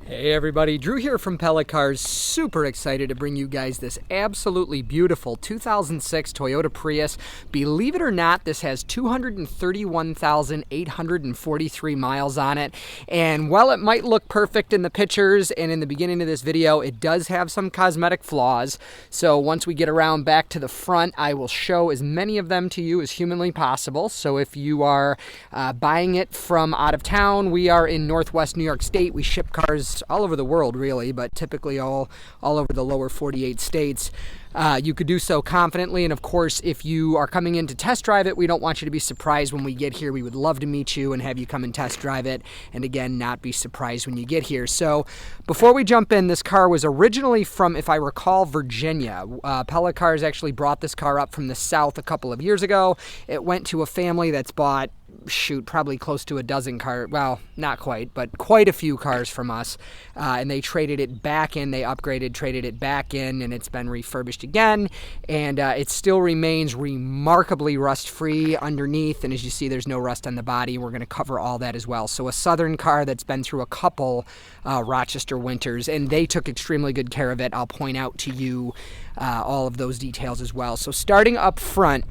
Hey everybody, Drew here from Pella Cars. Super excited to bring you guys this absolutely beautiful 2006 Toyota Prius. Believe it or not, this has 231,843 miles on it. And while it might look perfect in the pictures and in the beginning of this video, it does have some cosmetic flaws. So once we get around back to the front, I will show as many of them to you as humanly possible. So if you are buying it from out of town, we are in Northwest New York State. We ship cars all over the world really, but typically all over the lower 48 states. You could do so confidently, and of course if you are coming in to test drive it, we don't want you to be surprised when we get here. We would love to meet you and have you come and test drive it, and again, not be surprised when you get here. So before we jump in, this car was originally from, if I recall, Virginia. Pella Cars actually brought this car up from the south a couple of years ago. It went to a family that's bought, probably close to a dozen cars, well, not quite, but quite a few cars from us, and they traded it back in. They upgraded, traded it back in, and it's been refurbished again, and it still remains remarkably rust-free underneath, and as you see, there's no rust on the body. We're going to cover all that as well. So a Southern car that's been through a couple Rochester winters, and they took extremely good care of it. I'll point out to you all of those details as well. So starting up front,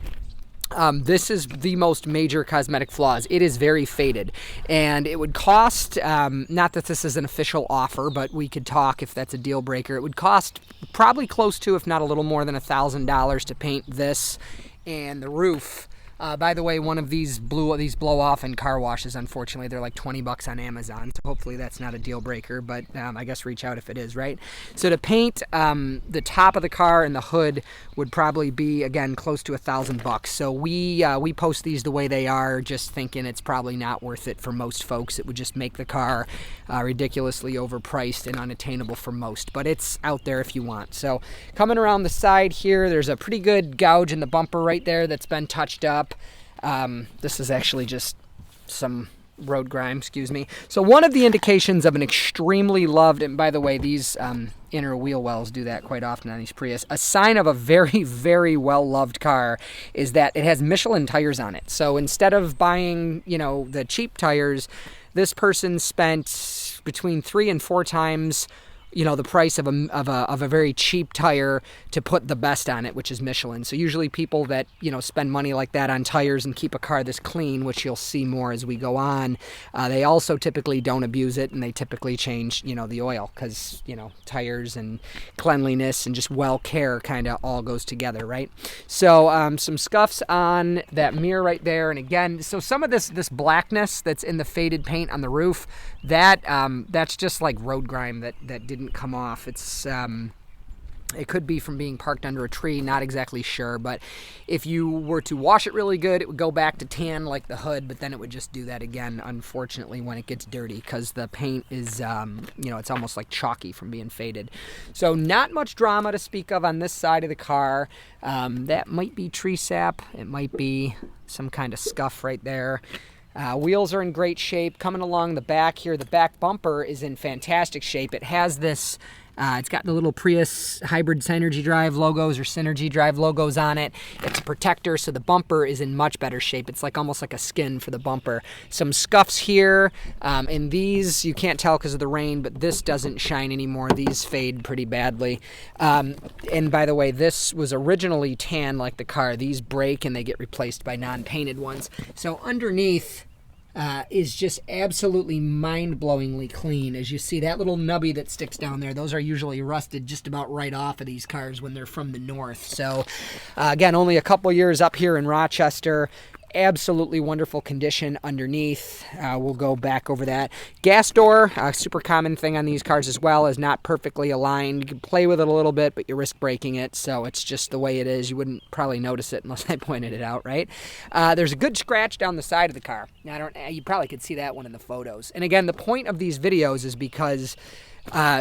this is the most major cosmetic flaws. It is very faded, and it would cost, not that this is an official offer, but we could talk if that's a deal breaker. It would cost probably close to, if not a little more than $1,000 to paint this and the roof. By the way, one of these blow off in car washes. Unfortunately, they're like 20 bucks on Amazon, so hopefully that's not a deal breaker, but I guess reach out if it is, right? So to paint the top of the car and the hood would probably be, again, close to $1,000 bucks. So we post these the way they are, just thinking it's probably not worth it for most folks. It would just make the car ridiculously overpriced and unattainable for most, but it's out there if you want. So coming around the side here, there's a pretty good gouge in the bumper right there that's been touched up. This is actually just some road grime, excuse me. So one of the indications of an extremely loved, and by the way, these inner wheel wells do that quite often on these Prius, a sign of a very, very well-loved car is that it has Michelin tires on it. So instead of buying, the cheap tires, this person spent between 3 and 4 times the price of a very cheap tire to put the best on it, which is Michelin. So usually people that, spend money like that on tires and keep a car this clean, which you'll see more as we go on, they also typically don't abuse it, and they typically change, the oil, because, tires and cleanliness and just well care kind of all goes together, right? So some scuffs on that mirror right there. And again, so some of this blackness that's in the faded paint on the roof, that's just like road grime that didn't come off. It's it could be from being parked under a tree, not exactly sure, but if you were to wash it really good, it would go back to tan like the hood, but then it would just do that again, unfortunately, when it gets dirty, because the paint is it's almost like chalky from being faded. So not much drama to speak of on this side of the car. That might be tree sap, it might be some kind of scuff right there. Wheels are in great shape. Coming along the back here, the back bumper is in fantastic shape. It has this, it's got the little Prius hybrid Synergy Drive logos or Synergy Drive logos on it. It's a protector, so the bumper is in much better shape. It's like almost like a skin for the bumper. Some scuffs here, and these you can't tell because of the rain, but this doesn't shine anymore. These fade pretty badly. And by the way, this was originally tan like the car. These break and they get replaced by non-painted ones. So underneath is just absolutely mind-blowingly clean. As you see, that little nubby that sticks down there, those are usually rusted just about right off of these cars when they're from the north. So again, only a couple years up here in Rochester. Absolutely wonderful condition underneath. We'll go back over that. Gas door, a super common thing on these cars as well, is not perfectly aligned. You can play with it a little bit, but you risk breaking it, so it's just the way it is. You wouldn't probably notice it unless I pointed it out, right? There's a good scratch down the side of the car. Now, you probably could see that one in the photos. And again, the point of these videos is because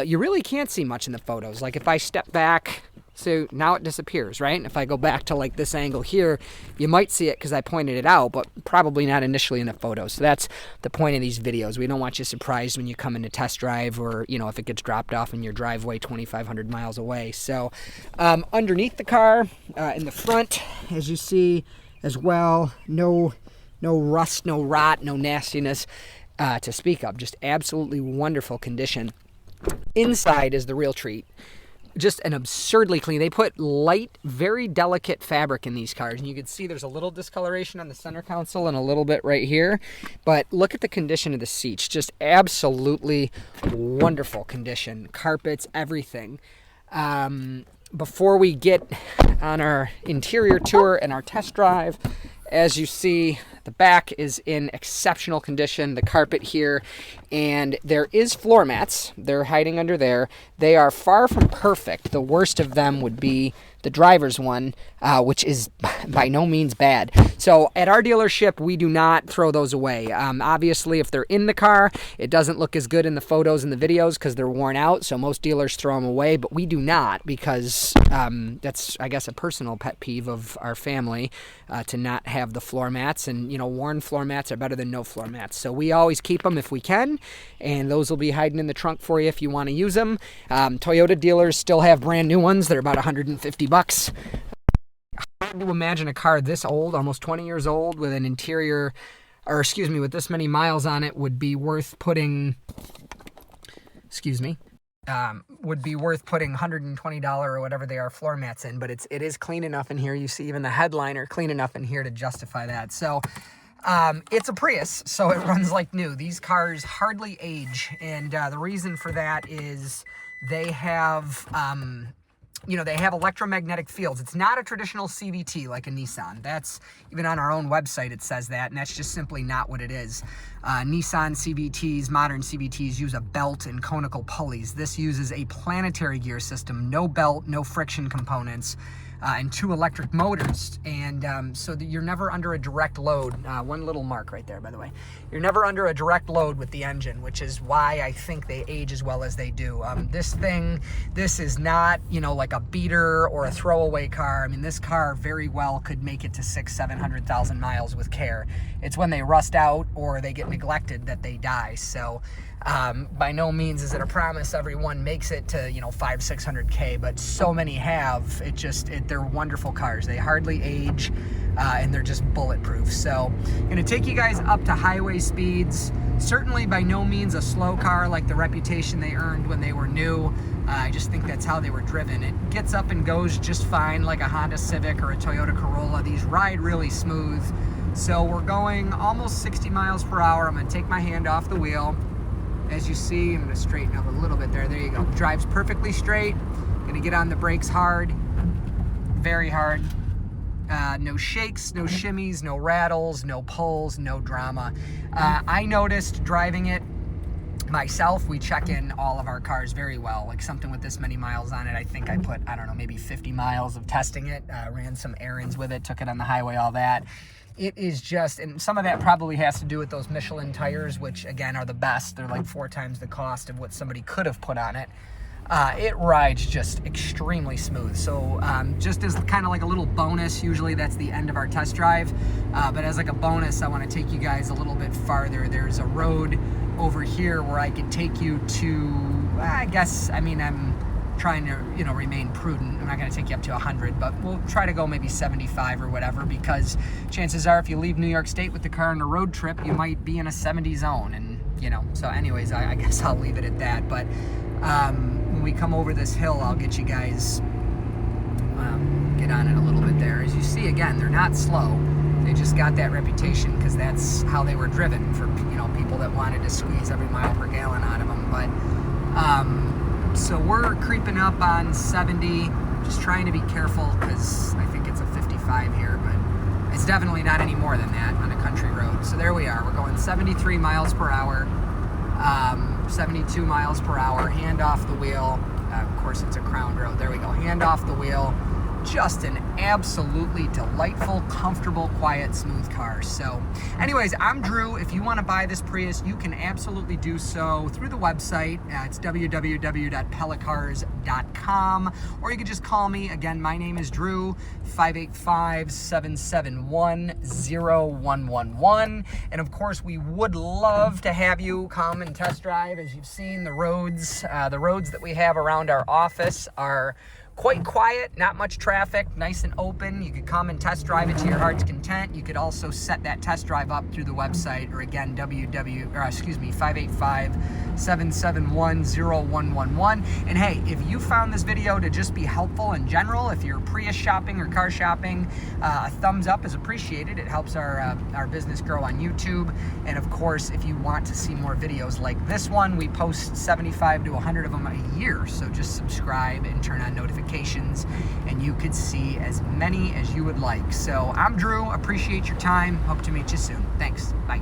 you really can't see much in the photos. Like if I step back, so now it disappears, right? And if I go back to like this angle here, you might see it because I pointed it out, but probably not initially in the photo. So that's the point of these videos. We don't want you surprised when you come in to test drive, or, if it gets dropped off in your driveway 2,500 miles away. So underneath the car, in the front, as you see as well, no rust, no rot, no nastiness to speak of. Just absolutely wonderful condition. Inside is the real treat. Just an absurdly clean. They put light, very delicate fabric in these cars. And you can see there's a little discoloration on the center console and a little bit right here. But look at the condition of the seats. Just absolutely wonderful condition. Carpets, everything. Before we get on our interior tour and our test drive, as you see, the back is in exceptional condition, the carpet here, and there is floor mats. They're hiding under there. They are far from perfect. The worst of them would be the driver's one, which is by no means bad. So at our dealership, we do not throw those away. Obviously, if they're in the car, it doesn't look as good in the photos and the videos because they're worn out, so most dealers throw them away, but we do not because that's, I guess, a personal pet peeve of our family to not have the floor mats, and, you know, worn floor mats are better than no floor mats. So we always keep them if we can, and those will be hiding in the trunk for you if you want to use them. Toyota dealers still have brand new ones. They're about $150. Hard to imagine a car this old, almost 20 years old, with an interior, or excuse me, with this many miles on it would be worth putting, would be worth putting $120 or whatever they are floor mats in, but it is clean enough in here. You see even the headliner clean enough in here to justify that. So it's a Prius, so it runs like new. These cars hardly age, and the reason for that is they have they have electromagnetic fields. It's not a traditional CVT like a Nissan. That's, even on our own website it says that, and that's just simply not what it is. Nissan CVTs, modern CVTs, use a belt and conical pulleys. This uses a planetary gear system, no belt, no friction components, and 2 electric motors, and so that you're never under a direct load. One little mark right there, by the way. You're never under a direct load with the engine, which is why I think they age as well as they do. This is not, like a beater or a throwaway car. I mean, this car very well could make it to 600,000-700,000 miles with care. It's when they rust out or they get neglected that they die. So by no means is it a promise everyone makes it to 500-600K, but so many have. They're wonderful cars. They hardly age, and they're just bulletproof. So I'm gonna take you guys up to highway speeds. Certainly by no means a slow car like the reputation they earned when they were new. I just think that's how they were driven. It gets up and goes just fine like a Honda Civic or a Toyota Corolla. These ride really smooth. So we're going almost 60 miles per hour. I'm gonna take my hand off the wheel. As you see, I'm gonna straighten up a little bit there. There you go. Drives perfectly straight. Gonna get on the brakes hard, very hard. No shakes, no shimmies, no rattles, no pulls, no drama. I noticed driving it myself, we check in all of our cars very well. Like something with this many miles on it, I think I put, I don't know, maybe 50 miles of testing it, ran some errands with it, took it on the highway, all that. It is just, and some of that probably has to do with those Michelin tires, which again are the best. They're like 4 times the cost of what somebody could have put on it. It rides just extremely smooth. So just as kind of like a little bonus, usually that's the end of our test drive, but as like a bonus, I want to take you guys a little bit farther. There's a road over here where I could take you to, I'm trying to, remain prudent. I'm not going to take you up to 100, but we'll try to go maybe 75 or whatever, because chances are if you leave New York State with the car on a road trip, you might be in a 70 zone, and, so anyways, I guess I'll leave it at that. But when we come over this hill, I'll get you guys, get on it a little bit there. As you see, again, they're not slow. They just got that reputation because that's how they were driven for, people that wanted to squeeze every mile per gallon out of them. But, so we're creeping up on 70, just trying to be careful because I think it's a 55 here, but it's definitely not any more than that on a country road. So there we are. We're going 73 miles per hour, 72 miles per hour, hand off the wheel. Of course, it's a crown road. There we go. Hand off the wheel. Just an absolutely delightful, comfortable, quiet, smooth car. So anyways, I'm Drew. If you want to buy this Prius, you can absolutely do so through the website. It's www.pellacars.com, or you can just call me. Again, my name is Drew, 585-771-0111. And of course, we would love to have you come and test drive. As you've seen, the roads that we have around our office are quite quiet, not much traffic, nice and open. You could come and test drive it to your heart's content. You could also set that test drive up through the website, or again, 585-771-0111. And hey, if you found this video to just be helpful in general, if you're Prius shopping or car shopping, a thumbs up is appreciated. It helps our business grow on YouTube. And of course, if you want to see more videos like this one, we post 75 to 100 of them a year. So just subscribe and turn on notifications, and you could see as many as you would like. So I'm Drew, appreciate your time, hope to meet you soon. Thanks, bye.